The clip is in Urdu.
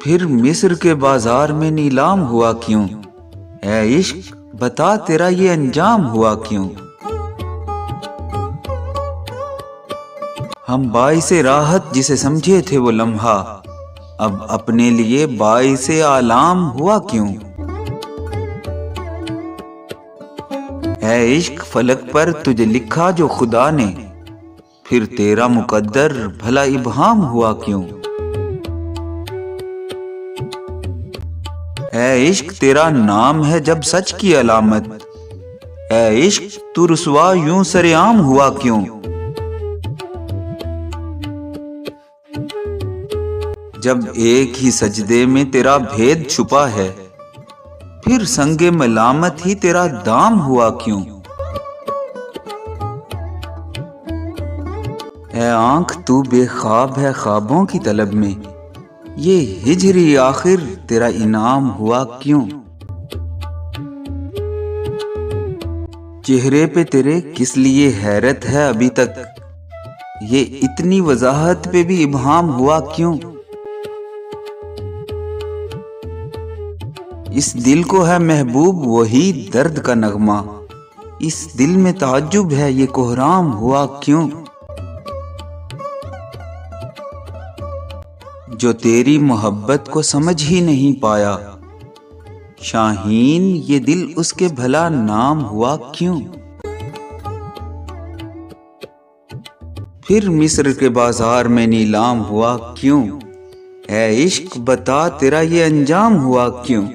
پھر مصر کے بازار میں نیلام ہوا کیوں؟ اے عشق بتا تیرا یہ انجام ہوا کیوں؟ ہم باعث راحت جسے سمجھے تھے وہ لمحہ، اب اپنے لیے باعث آلام ہوا کیوں؟ اے عشق فلک پر تجھے لکھا جو خدا نے، پھر تیرا مقدر بھلا ابہام ہوا کیوں؟ اے عشق تیرا نام ہے جب سچ کی علامت، اے عشق تو رسوا یوں سرعام ہوا کیوں؟ جب ایک ہی سجدے میں تیرا بھید چھپا ہے، پھر سنگ ملامت ہی تیرا دام ہوا کیوں؟ اے آنکھ تو بے خواب ہے خوابوں کی طلب میں، یہ ہجری آخر تیرا انعام ہوا کیوں؟ چہرے پہ تیرے کس لیے حیرت ہے ابھی تک، یہ اتنی وضاحت پہ بھی ابہام ہوا کیوں؟ اس دل کو ہے محبوب وہی درد کا نغمہ، اس دل میں تعجب ہے یہ کوہرام ہوا کیوں؟ جو تیری محبت کو سمجھ ہی نہیں پایا، شاہین یہ دل اس کے بھلا نام ہوا کیوں؟ پھر مصر کے بازار میں نیلام ہوا کیوں؟ اے عشق بتا تیرا یہ انجام ہوا کیوں؟